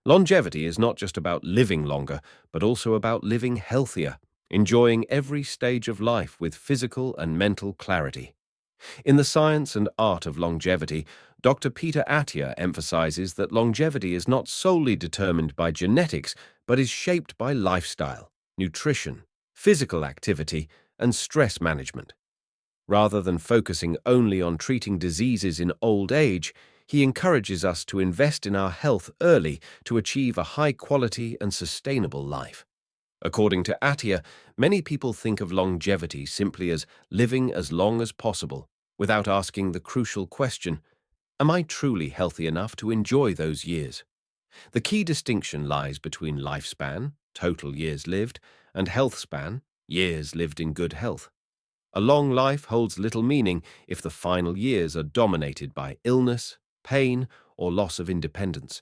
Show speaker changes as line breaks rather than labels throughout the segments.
Longevity is not just about living longer, but also about living healthier, enjoying every stage of life with physical and mental clarity. In The Science and Art of Longevity, Dr. Peter Attia emphasizes that longevity is not solely determined by genetics, but is shaped by lifestyle, nutrition, physical activity, and stress management. Rather than focusing only on treating diseases in old age, he encourages us to invest in our health early to achieve a high-quality and sustainable life. According to Attia, many people think of longevity simply as living as long as possible, without asking the crucial question, am I truly healthy enough to enjoy those years? The key distinction lies between lifespan, total years lived, and health span, years lived in good health. A long life holds little meaning if the final years are dominated by illness, pain, or loss of independence.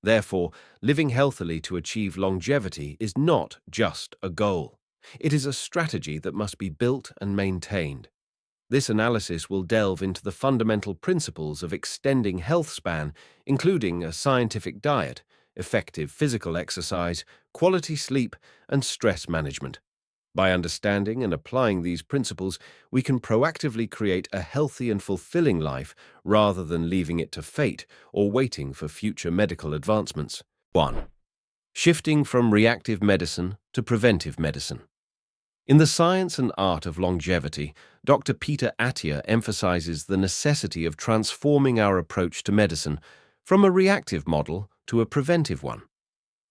Therefore, living healthily to achieve longevity is not just a goal. It is a strategy that must be built and maintained. This analysis will delve into the fundamental principles of extending health span, including a scientific diet, effective physical exercise, quality sleep, and stress management. By understanding and applying these principles, we can proactively create a healthy and fulfilling life rather than leaving it to fate or waiting for future medical advancements. 1. Shifting from reactive medicine to preventive medicine. In The Science and Art of Longevity, Dr. Peter Attia emphasizes the necessity of transforming our approach to medicine from a reactive model to a preventive one.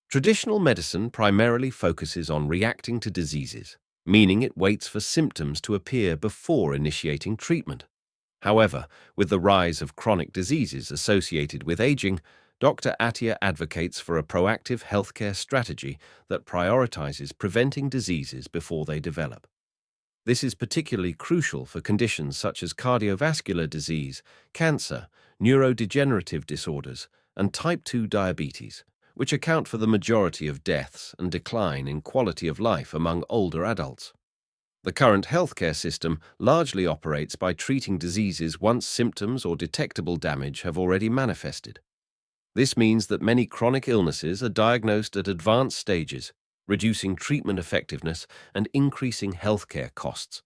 Traditional medicine primarily focuses on reacting to diseases, meaning it waits for symptoms to appear before initiating treatment. However, with the rise of chronic diseases associated with aging, Dr. Attia advocates for a proactive healthcare strategy that prioritizes preventing diseases before they develop. This is particularly crucial for conditions such as cardiovascular disease, cancer, neurodegenerative disorders, and type 2 diabetes, which account for the majority of deaths and decline in quality of life among older adults. The current healthcare system largely operates by treating diseases once symptoms or detectable damage have already manifested. This means that many chronic illnesses are diagnosed at advanced stages, reducing treatment effectiveness and increasing healthcare costs.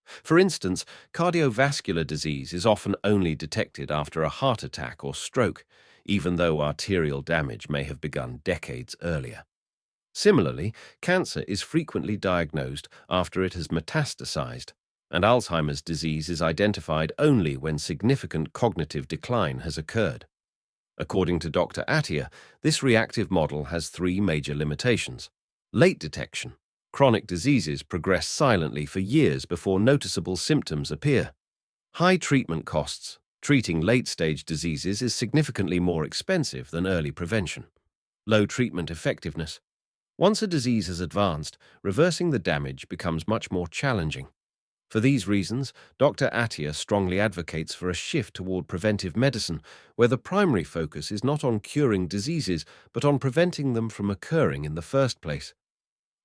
For instance, cardiovascular disease is often only detected after a heart attack or stroke, even though arterial damage may have begun decades earlier. Similarly, cancer is frequently diagnosed after it has metastasized, and Alzheimer's disease is identified only when significant cognitive decline has occurred. According to Dr. Attia, this reactive model has three major limitations. Late detection. Chronic diseases progress silently for years before noticeable symptoms appear. High treatment costs. Treating late-stage diseases is significantly more expensive than early prevention. Low treatment effectiveness. Once a disease has advanced, reversing the damage becomes much more challenging. For these reasons, Dr. Attia strongly advocates for a shift toward preventive medicine, where the primary focus is not on curing diseases, but on preventing them from occurring in the first place.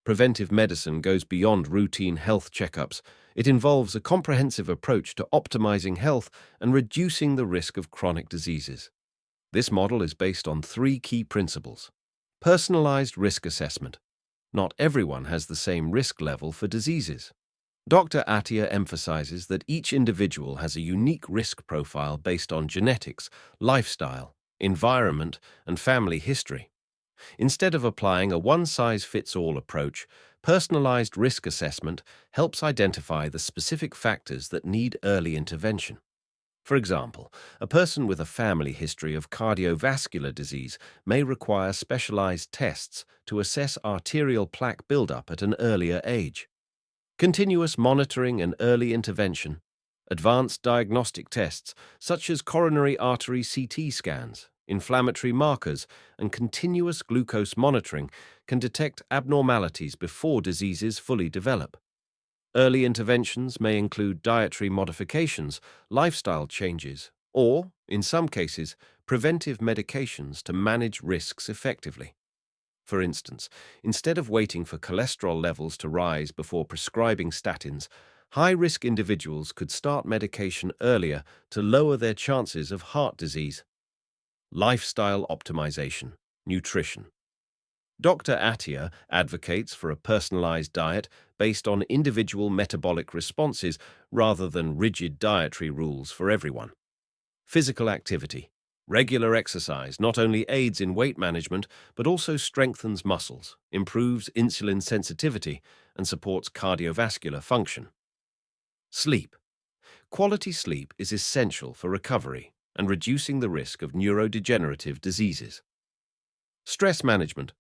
Preventive medicine goes beyond routine health checkups. It involves a comprehensive approach to optimizing health and reducing the risk of chronic diseases. This model is based on three key principles. Personalized risk assessment. Not everyone has the same risk level for diseases. Dr. Attia emphasizes that each individual has a unique risk profile based on genetics, lifestyle, environment, and family history. Instead of applying a one-size-fits-all approach, personalized risk assessment helps identify the specific factors that need early intervention. For example, a person with a family history of cardiovascular disease may require specialized tests to assess arterial plaque buildup at an earlier age. Continuous monitoring and early intervention. Advanced diagnostic tests, such as coronary artery CT scans, inflammatory markers, and continuous glucose monitoring, can detect abnormalities before diseases fully develop. Early interventions may include dietary modifications, lifestyle changes, or, in some cases, preventive medications to manage risks effectively. For instance, instead of waiting for cholesterol levels to rise before prescribing statins, high-risk individuals could start medication earlier to lower their chances of heart disease. Lifestyle optimization. Nutrition. Dr. Attia advocates for a personalized diet based on individual metabolic responses rather than rigid dietary rules for everyone. Physical activity. Regular exercise not only aids in weight management, but also strengthens muscles, improves insulin sensitivity, and supports cardiovascular function. Sleep. Quality sleep is essential for recovery and reducing the risk of neurodegenerative diseases. Stress management.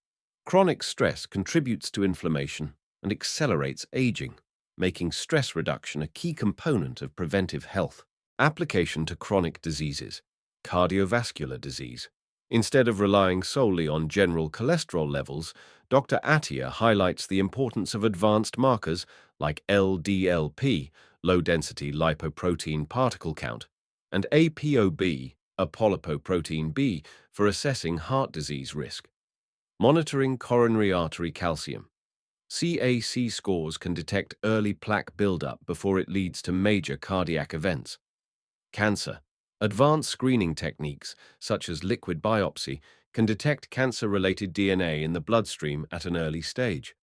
Chronic stress contributes to inflammation and accelerates aging, making stress reduction a key component of preventive health. Application to chronic diseases. Cardiovascular disease. Instead of relying solely on general cholesterol levels, Dr. Attia highlights the importance of advanced markers like LDLP, low-density lipoprotein particle count, and ApoB, apolipoprotein B, for assessing heart disease risk. Monitoring coronary artery calcium. CAC scores can detect early plaque buildup before it leads to major cardiac events. Cancer. Advanced screening techniques, such as liquid biopsy, can detect cancer-related DNA in the bloodstream at an early stage.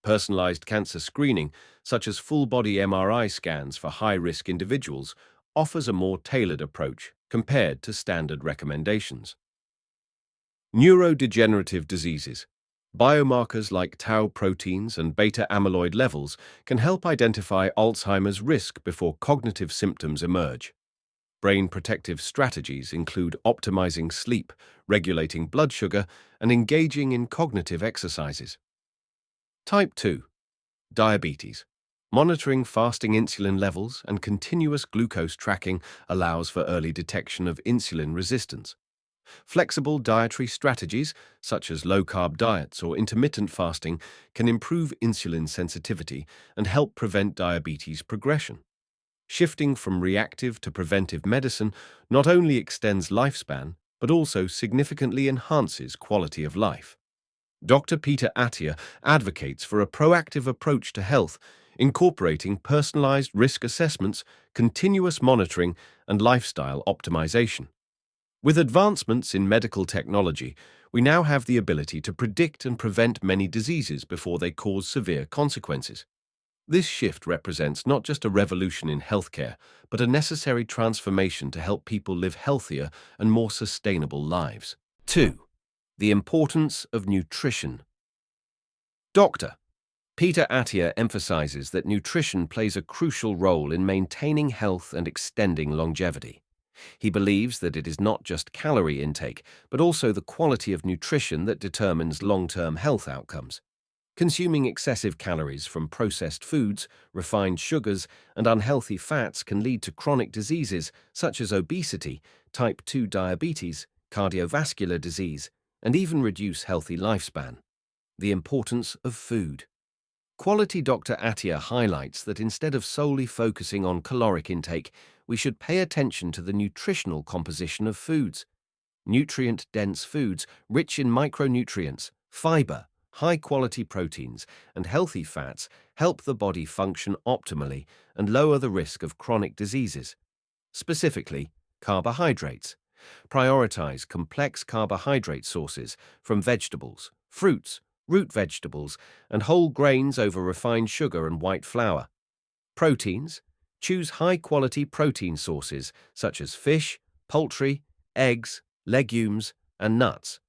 Personalized cancer screening, such as full-body MRI scans for high-risk individuals, offers a more tailored approach compared to standard recommendations. Neurodegenerative diseases. Biomarkers like tau proteins and beta amyloid levels can help identify Alzheimer's risk before cognitive symptoms emerge. Brain protective strategies include optimizing sleep, regulating blood sugar, and engaging in cognitive exercises. Type 2. Diabetes. Monitoring fasting insulin levels and continuous glucose tracking allows for early detection of insulin resistance. Flexible dietary strategies, such as low-carb diets or intermittent fasting, can improve insulin sensitivity and help prevent diabetes progression. Shifting from reactive to preventive medicine not only extends lifespan, but also significantly enhances quality of life. Dr. Peter Attia advocates for a proactive approach to health, incorporating personalized risk assessments, continuous monitoring, and lifestyle optimization. With advancements in medical technology, we now have the ability to predict and prevent many diseases before they cause severe consequences. This shift represents not just a revolution in healthcare, but a necessary transformation to help people live healthier and more sustainable lives. 2. The importance of nutrition. Dr. Peter Attia emphasizes that nutrition plays a crucial role in maintaining health and extending longevity. He believes that it is not just calorie intake, but also the quality of nutrition that determines long-term health outcomes. Consuming excessive calories from processed foods, refined sugars, and unhealthy fats can lead to chronic diseases such as obesity, type 2 diabetes, cardiovascular disease, and even reduce healthy lifespan. The importance of food. Quality Dr. Attia highlights that instead of solely focusing on caloric intake, we should pay attention to the nutritional composition of foods. Nutrient-dense foods, rich in micronutrients, fiber, high-quality proteins, and healthy fats help the body function optimally and lower the risk of chronic diseases. Specifically, carbohydrates. Prioritize complex carbohydrate sources from vegetables, fruits, root vegetables, and whole grains over refined sugar and white flour. Proteins. Choose high-quality protein sources such as fish, poultry, eggs, legumes, and nuts.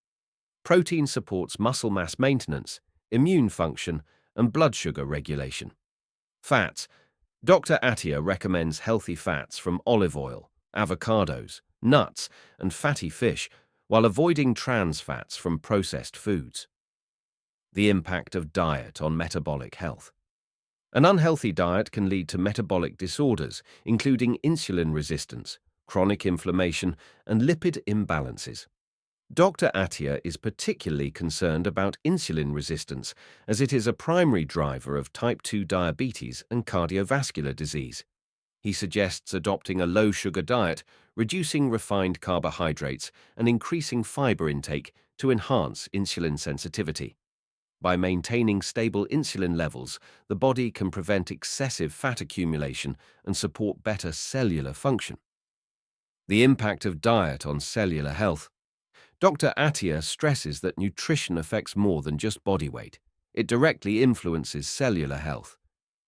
Protein supports muscle mass maintenance, immune function, and blood sugar regulation. Fats. Dr. Attia recommends healthy fats from olive oil, avocados, nuts, and fatty fish, while avoiding trans fats from processed foods. The impact of diet on metabolic health. An unhealthy diet can lead to metabolic disorders, including insulin resistance, chronic inflammation, and lipid imbalances. Dr. Attia is particularly concerned about insulin resistance, as it is a primary driver of type 2 diabetes and cardiovascular disease. He suggests adopting a low-sugar diet, reducing refined carbohydrates, and increasing fiber intake to enhance insulin sensitivity. By maintaining stable insulin levels, the body can prevent excessive fat accumulation and support better cellular function. The impact of diet on cellular health. Dr. Attia stresses that nutrition affects more than just body weight. It directly influences cellular health.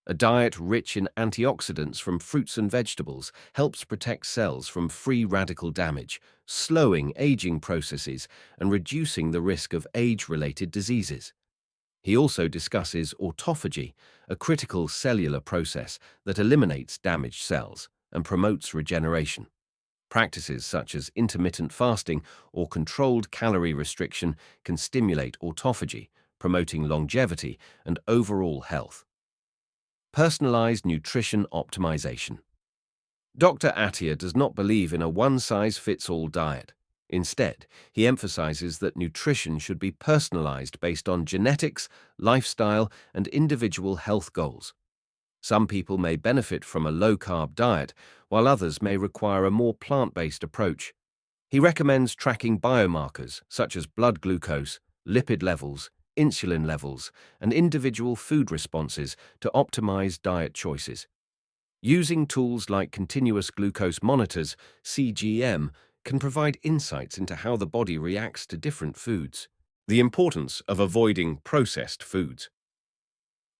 A diet rich in antioxidants from fruits and vegetables helps protect cells from free radical damage, slowing aging processes and reducing the risk of age-related diseases. He also discusses autophagy, a critical cellular process that eliminates damaged cells and promotes regeneration. Practices such as intermittent fasting or controlled calorie restriction can stimulate autophagy, promoting longevity and overall health. Personalized nutrition optimization. Dr. Attia does not believe in a one-size-fits-all diet. Instead, he emphasizes that nutrition should be personalized based on genetics, lifestyle, and individual health goals. Some people may benefit from a low-carb diet, while others may require a more plant-based approach. He recommends tracking biomarkers such as blood glucose, lipid levels, insulin levels, and individual food responses to optimize diet choices. Using tools like continuous glucose monitors, CGM, can provide insights into how the body reacts to different foods. The importance of avoiding processed foods.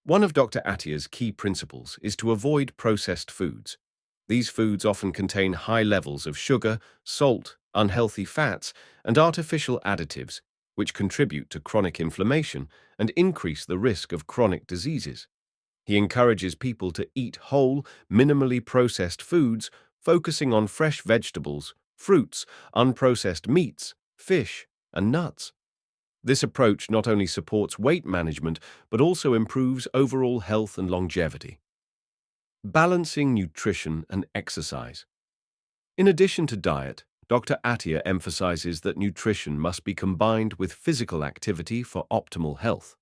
One of Dr. Attia's key principles is to avoid processed foods. These foods often contain high levels of sugar, salt, unhealthy fats, and artificial additives, which contribute to chronic inflammation and increase the risk of chronic diseases. He encourages people to eat whole, minimally processed foods, focusing on fresh vegetables, fruits, unprocessed meats, fish, and nuts. This approach not only supports weight management, but also improves overall health and longevity. Balancing nutrition and exercise. In addition to diet, Dr. Attia emphasizes that nutrition must be combined with physical activity for optimal health.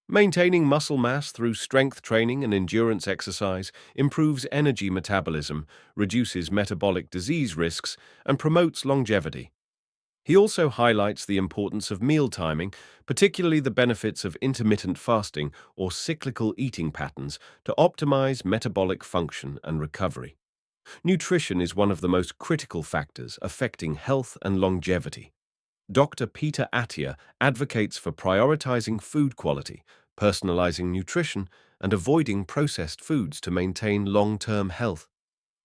Maintaining muscle mass through strength training and endurance exercise improves energy metabolism, reduces metabolic disease risks, and promotes longevity. He also highlights the importance of meal timing, particularly the benefits of intermittent fasting or cyclical eating patterns to optimize metabolic function and recovery. Nutrition is one of the most critical factors affecting health and longevity. Dr. Peter Attia advocates for prioritizing food quality, personalizing nutrition, and avoiding processed foods to maintain long-term health.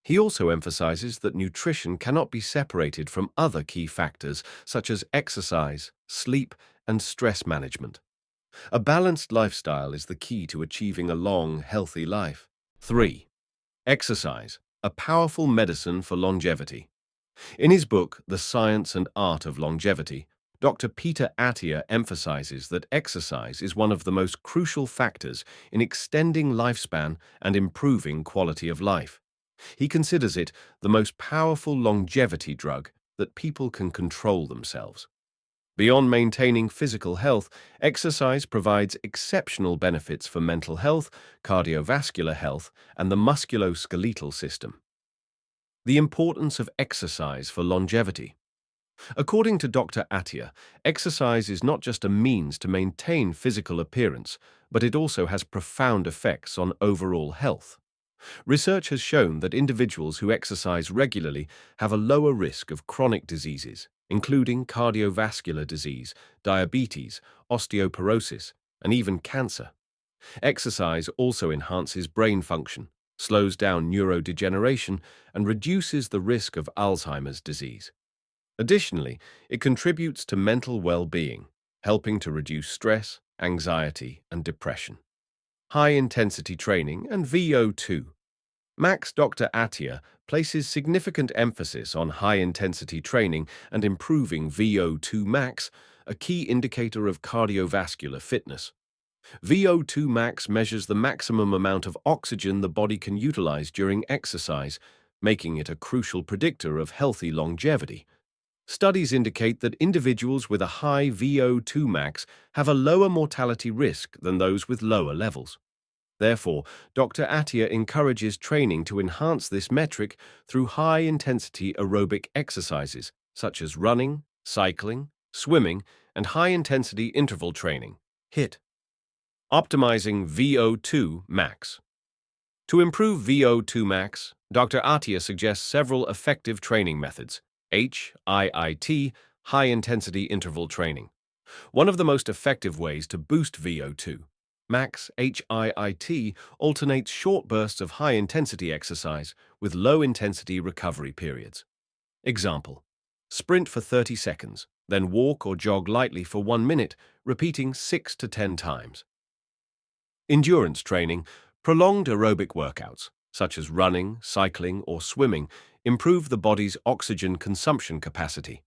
He also emphasizes that nutrition cannot be separated from other key factors such as exercise, sleep, and stress management. A balanced lifestyle is the key to achieving a long, healthy life. 3. Exercise, a powerful medicine for longevity. In his book, The Science and Art of Longevity, Dr. Peter Attia emphasizes that exercise is one of the most crucial factors in extending lifespan and improving quality of life. He considers it the most powerful longevity drug that people can control themselves. Beyond maintaining physical health, exercise provides exceptional benefits for mental health, cardiovascular health, and the musculoskeletal system. The importance of exercise for longevity. According to Dr. Attia, exercise is not just a means to maintain physical appearance, but it also has profound effects on overall health. Research has shown that individuals who exercise regularly have a lower risk of chronic diseases, including cardiovascular disease, diabetes, osteoporosis, and even cancer. Exercise also enhances brain function, slows down neurodegeneration, and reduces the risk of Alzheimer's disease. Additionally, it contributes to mental well-being, helping to reduce stress, anxiety, and depression. High-intensity training and VO2. Dr. Attia places significant emphasis on high-intensity training and improving VO2 max, a key indicator of cardiovascular fitness. VO2 max measures the maximum amount of oxygen the body can utilize during exercise, making it a crucial predictor of healthy longevity. Studies indicate that individuals with a high VO2 max have a lower mortality risk than those with lower levels. Therefore, Dr. Attia encourages training to enhance this metric through high-intensity aerobic exercises, such as running, cycling, swimming, and high-intensity interval training, HIIT. Optimizing VO2 max. To improve VO2 max, Dr. Attia suggests several effective training methods: HIIT, High-intensity interval training. One of the most effective ways to boost VO2 max HIIT alternates short bursts of high-intensity exercise with low-intensity recovery periods. Example: sprint for 30 seconds, then walk or jog lightly for 1 minute, repeating 6 to 10 times. Endurance training. Prolonged aerobic workouts, such as running, cycling, or swimming, improve the body's oxygen consumption capacity.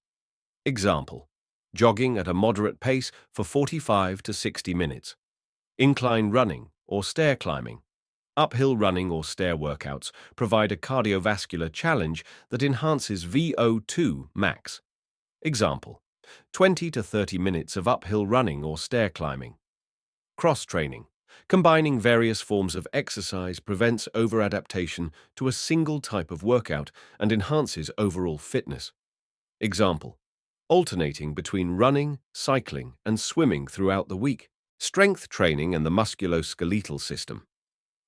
Example: jogging at a moderate pace for 45 to 60 minutes. Incline running or stair climbing. Uphill running or stair workouts provide a cardiovascular challenge that enhances VO2 max. Example: 20 to 30 minutes of uphill running or stair climbing. Cross-training. Combining various forms of exercise prevents over-adaptation to a single type of workout and enhances overall fitness. Example: alternating between running, cycling, and swimming throughout the week. Strength training and the musculoskeletal system.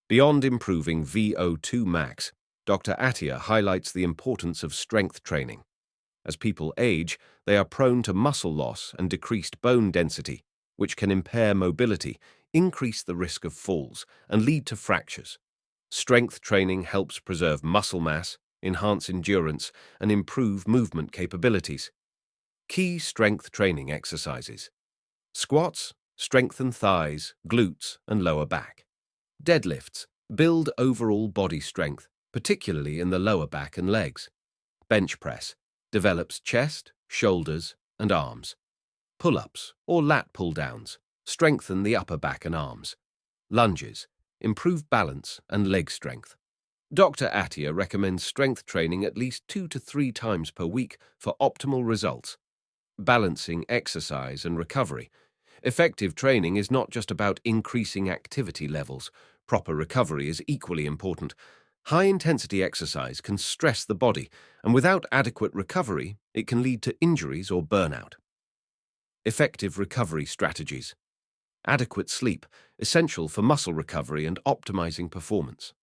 Beyond improving VO2 max, Dr. Attia highlights the importance of strength training. As people age, they are prone to muscle loss and decreased bone density, which can impair mobility, increase the risk of falls, and lead to fractures. Strength training helps preserve muscle mass, enhance endurance, and improve movement capabilities. Key strength training exercises. Squats strengthen thighs, glutes, and lower back. Deadlifts build overall body strength, particularly in the lower back and legs. Bench press develops chest, shoulders, and arms. Pull-ups or lat pull-downs strengthen the upper back and arms. Lunges improve balance and leg strength. Dr. Attia recommends strength training at least 2 to 3 times per week for optimal results. Balancing exercise and recovery. Effective training is not just about increasing activity levels. Proper recovery is equally important. High-intensity exercise can stress the body, and without adequate recovery, it can lead to injuries or burnout. Effective recovery strategies. Adequate sleep, essential for muscle recovery and optimizing performance.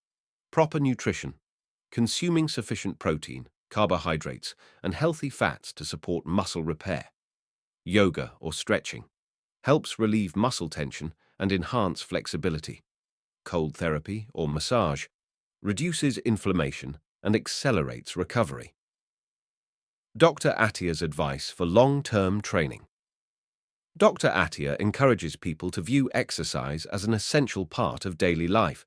Proper nutrition. Consuming sufficient protein, carbohydrates, and healthy fats to support muscle repair. Yoga or stretching helps relieve muscle tension and enhance flexibility. Cold therapy or massage reduces inflammation and accelerates recovery. Dr. Attia's advice for long-term training. Dr. Attia encourages people to view exercise as an essential part of daily life.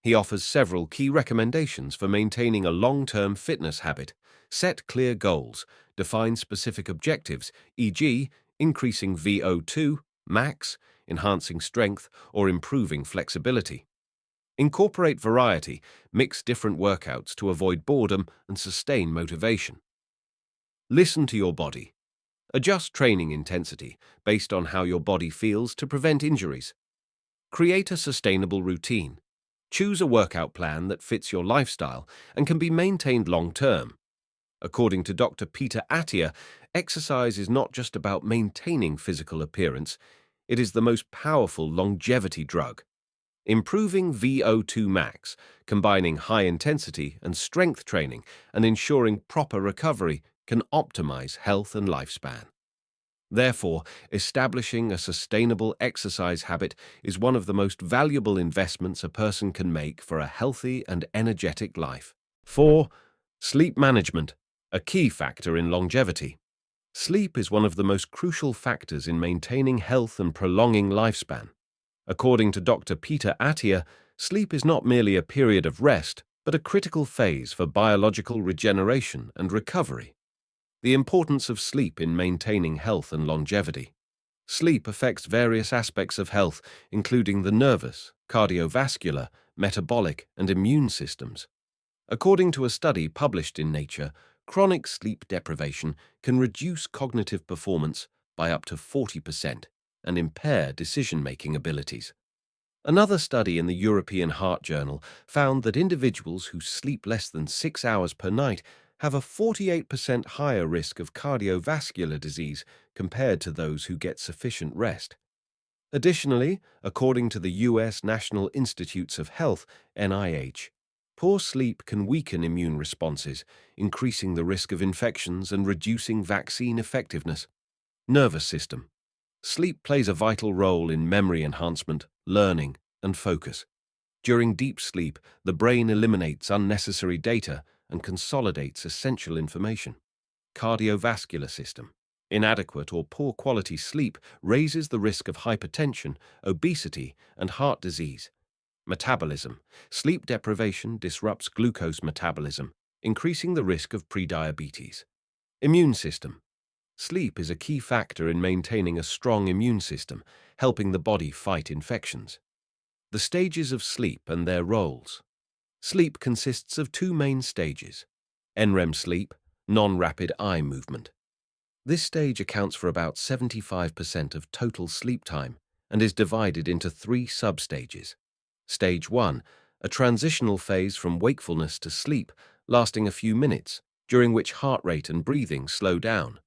He offers several key recommendations for maintaining a long-term fitness habit. Set clear goals, define specific objectives, e.g., increasing VO2 max, enhancing strength, or improving flexibility. Incorporate variety, mix different workouts to avoid boredom and sustain motivation. Listen to your body. Adjust training intensity based on how your body feels to prevent injuries. Create a sustainable routine. Choose a workout plan that fits your lifestyle and can be maintained long-term. According to Dr. Peter Attia, exercise is not just about maintaining physical appearance, it is the most powerful longevity drug. Improving VO2 max, combining high intensity and strength training, and ensuring proper recovery can optimize health and lifespan. Therefore, establishing a sustainable exercise habit is one of the most valuable investments a person can make for a healthy and energetic life. 4. Sleep management, a key factor in longevity. Sleep is one of the most crucial factors in maintaining health and prolonging lifespan. According to Dr. Peter Attia, sleep is not merely a period of rest, but a critical phase for biological regeneration and recovery. The importance of sleep in maintaining health and longevity. Sleep affects various aspects of health, including the nervous, cardiovascular, metabolic, and immune systems. According to a study published in Nature, chronic sleep deprivation can reduce cognitive performance by up to 40% and impair decision-making abilities. Another study in the European Heart Journal found that individuals who sleep less than 6 hours per night have a 48% higher risk of cardiovascular disease compared to those who get sufficient rest. Additionally, according to the U.S. National Institutes of Health, NIH, Poor sleep can weaken immune responses, increasing the risk of infections and reducing vaccine effectiveness. Nervous system. Sleep plays a vital role in memory enhancement, learning, and focus. During deep sleep, the brain eliminates unnecessary data and consolidates essential information. Cardiovascular system. Inadequate or poor quality sleep raises the risk of hypertension, obesity, and heart disease. Metabolism. Sleep deprivation disrupts glucose metabolism, increasing the risk of prediabetes. Immune system. Sleep is a key factor in maintaining a strong immune system, helping the body fight infections. The stages of sleep and their roles. Sleep consists of two main stages: NREM sleep, non-rapid eye movement. This stage accounts for about 75% of total sleep time and is divided into three substages. Stage 1, a transitional phase from wakefulness to sleep, lasting a few minutes, during which heart rate and breathing slow down.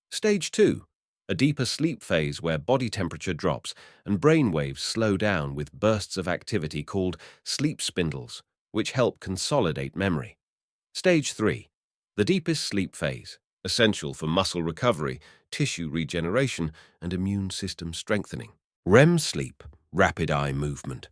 Stage 2, a deeper sleep phase where body temperature drops and brain waves slow down with bursts of activity called sleep spindles, which help consolidate memory. Stage 3, the deepest sleep phase, essential for muscle recovery, tissue regeneration, and immune system strengthening. REM sleep, rapid eye movement,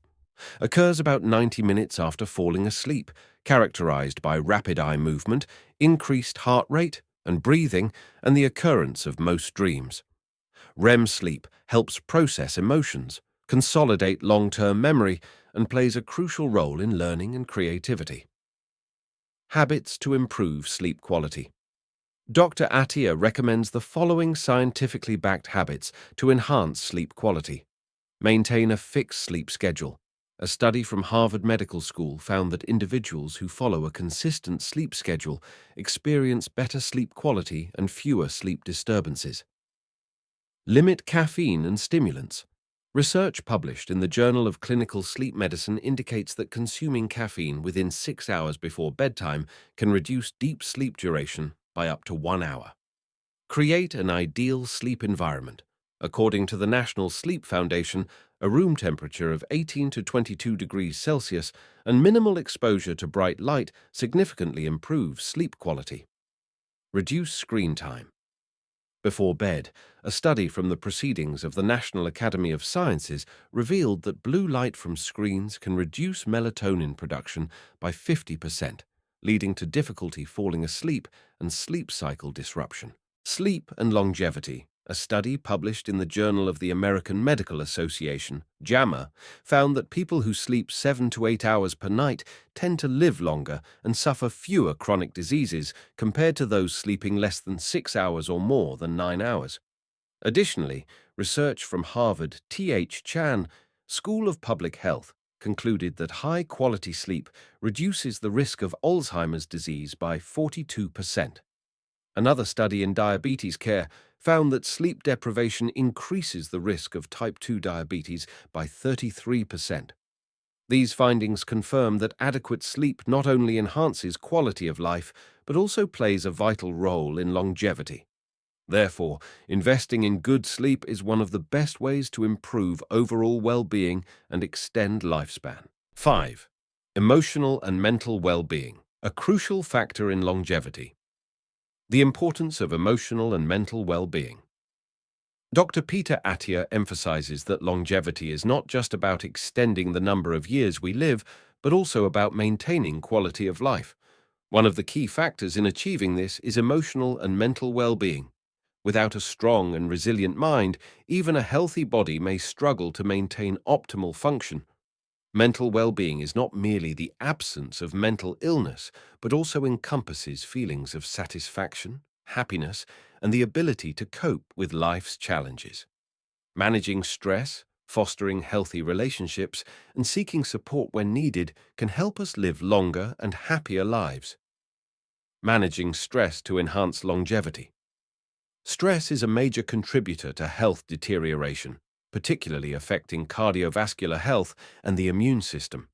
occurs about 90 minutes after falling asleep, characterized by rapid eye movement, increased heart rate and breathing, and the occurrence of most dreams. REM sleep helps process emotions, consolidate long-term memory, and plays a crucial role in learning and creativity. Habits to improve sleep quality. Dr. Attia recommends the following scientifically backed habits to enhance sleep quality. Maintain a fixed sleep schedule. A study from Harvard Medical School found that individuals who follow a consistent sleep schedule experience better sleep quality and fewer sleep disturbances. Limit caffeine and stimulants. Research published in the Journal of Clinical Sleep Medicine indicates that consuming caffeine within 6 hours before bedtime can reduce deep sleep duration by up to 1 hour. Create an ideal sleep environment. According to the National Sleep Foundation, a room temperature of 18 to 22 degrees Celsius and minimal exposure to bright light significantly improves sleep quality. Reduce screen time. Before bed, a study from the Proceedings of the National Academy of Sciences revealed that blue light from screens can reduce melatonin production by 50%, leading to difficulty falling asleep and sleep cycle disruption. Sleep and longevity. A study published in the Journal of the American Medical Association, JAMA, found that people who sleep 7 to 8 hours per night tend to live longer and suffer fewer chronic diseases compared to those sleeping less than 6 hours or more than 9 hours. Additionally, research from Harvard T.H. Chan School of Public Health concluded that high-quality sleep reduces the risk of Alzheimer's disease by 42%. Another study in diabetes care found that sleep deprivation increases the risk of type 2 diabetes by 33%. These findings confirm that adequate sleep not only enhances quality of life, but also plays a vital role in longevity. Therefore, investing in good sleep is one of the best ways to improve overall well-being and extend lifespan. 5. Emotional and mental well-being, a crucial factor in longevity. The importance of emotional and mental well-being. Dr. Peter Attia emphasizes that longevity is not just about extending the number of years we live, but also about maintaining quality of life. One of the key factors in achieving this is emotional and mental well-being. Without a strong and resilient mind, even a healthy body may struggle to maintain optimal function. Mental well-being is not merely the absence of mental illness, but also encompasses feelings of satisfaction, happiness, and the ability to cope with life's challenges. Managing stress, fostering healthy relationships, and seeking support when needed can help us live longer and happier lives. Managing stress to enhance longevity. Stress is a major contributor to health deterioration, particularly affecting cardiovascular health and the immune system.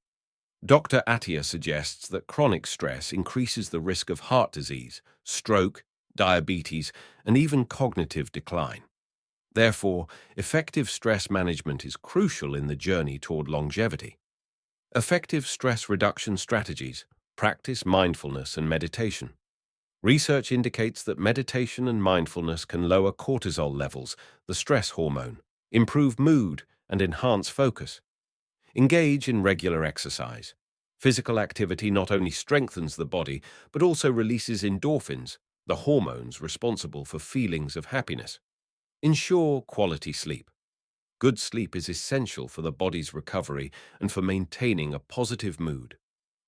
Dr. Attia suggests that chronic stress increases the risk of heart disease, stroke, diabetes, and even cognitive decline. Therefore, effective stress management is crucial in the journey toward longevity. Effective stress reduction strategies. Practice mindfulness and meditation. Research indicates that meditation and mindfulness can lower cortisol levels, the stress hormone, improve mood, and enhance focus. Engage in regular exercise. Physical activity not only strengthens the body, but also releases endorphins, the hormones responsible for feelings of happiness. Ensure quality sleep. Good sleep is essential for the body's recovery and for maintaining a positive mood.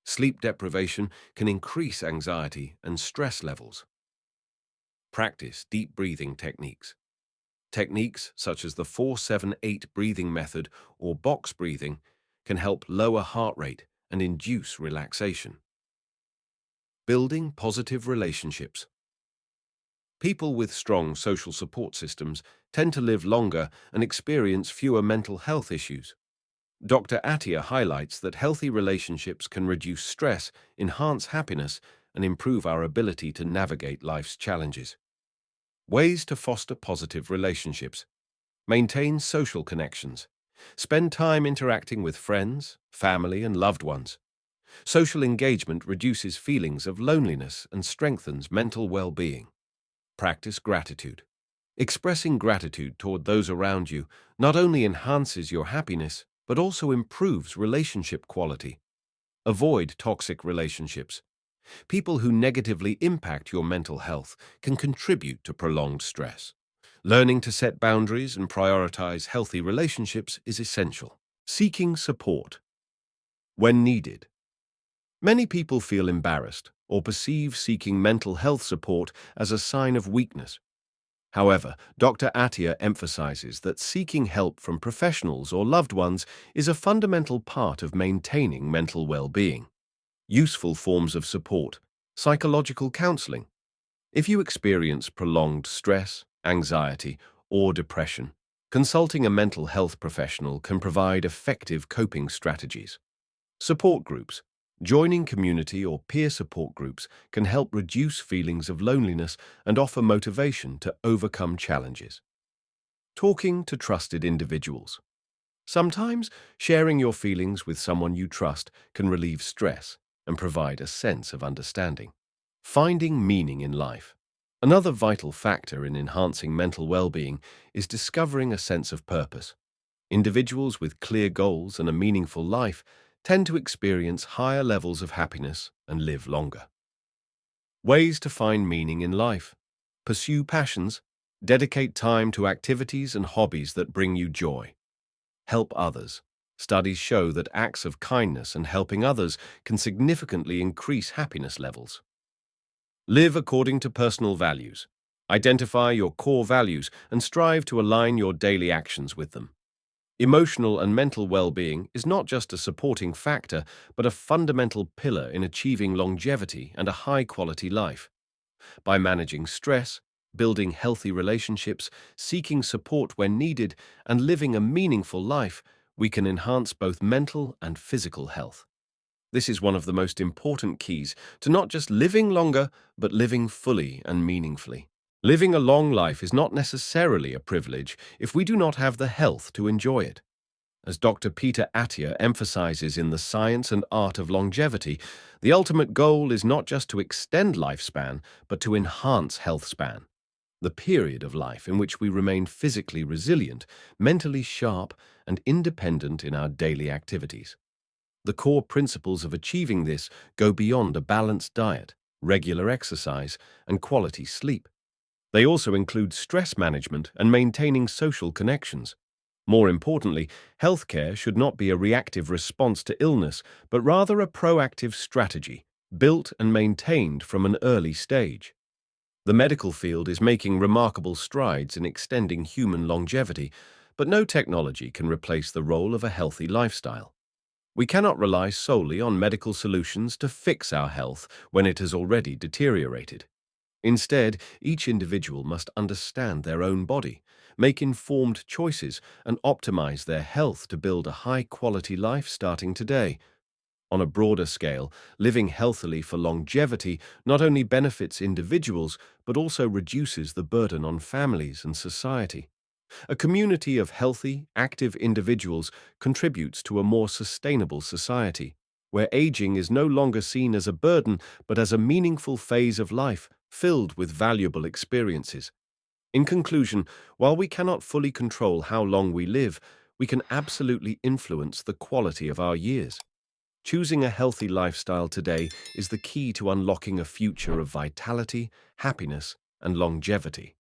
Sleep deprivation can increase anxiety and stress levels. Practice deep breathing techniques. Techniques such as the 4-7-8 breathing method or box breathing can help lower heart rate and induce relaxation. Building positive relationships. People with strong social support systems tend to live longer and experience fewer mental health issues. Dr. Attia highlights that healthy relationships can reduce stress, enhance happiness, and improve our ability to navigate life's challenges. Ways to foster positive relationships. Maintain social connections. Spend time interacting with friends, family, and loved ones. Social engagement reduces feelings of loneliness and strengthens mental well-being. Practice gratitude. Expressing gratitude toward those around you not only enhances your happiness, but also improves relationship quality. Avoid toxic relationships. People who negatively impact your mental health can contribute to prolonged stress. Learning to set boundaries and prioritize healthy relationships is essential. Seeking support. When needed. Many people feel embarrassed or perceive seeking mental health support as a sign of weakness. However, Dr. Attia emphasizes that seeking help from professionals or loved ones is a fundamental part of maintaining mental well-being. Useful forms of support. Psychological counseling. If you experience prolonged stress, anxiety, or depression, consulting a mental health professional can provide effective coping strategies. Support groups. Joining community or peer support groups can help reduce feelings of loneliness and offer motivation to overcome challenges. Talking to trusted individuals. Sometimes sharing your feelings with someone you trust can relieve stress and provide a sense of understanding. Finding meaning in life. Another vital factor in enhancing mental well-being is discovering a sense of purpose. Individuals with clear goals and a meaningful life tend to experience higher levels of happiness and live longer. Ways to find meaning in life. Pursue passions. Dedicate time to activities and hobbies that bring you joy. Help others. Studies show that acts of kindness and helping others can significantly increase happiness levels. Live according to personal values. Identify your core values and strive to align your daily actions with them. Emotional and mental well-being is not just a supporting factor, but a fundamental pillar in achieving longevity and a high-quality life. By managing stress, building healthy relationships, seeking support when needed, and living a meaningful life, we can enhance both mental and physical health. This is one of the most important keys to not just living longer, but living fully and meaningfully. Living a long life is not necessarily a privilege if we do not have the health to enjoy it. As Dr. Peter Attia emphasizes in The Science and Art of Longevity, the ultimate goal is not just to extend lifespan, but to enhance health span, the period of life in which we remain physically resilient, mentally sharp, and independent in our daily activities. The core principles of achieving this go beyond a balanced diet, regular exercise, and quality sleep. They also include stress management and maintaining social connections. More importantly, healthcare should not be a reactive response to illness, but rather a proactive strategy, built and maintained from an early stage. The medical field is making remarkable strides in extending human longevity, but no technology can replace the role of a healthy lifestyle. We cannot rely solely on medical solutions to fix our health when it has already deteriorated. Instead, each individual must understand their own body, make informed choices, and optimize their health to build a high-quality life starting today. On a broader scale, living healthily for longevity not only benefits individuals, but also reduces the burden on families and society. A community of healthy, active individuals contributes to a more sustainable society. where aging is no longer seen as a burden but as a meaningful phase of life filled with valuable experiences. In conclusion, while we cannot fully control how long we live, we can absolutely influence the quality of our years. Choosing a healthy lifestyle today is the key to unlocking a future of vitality, happiness, and longevity.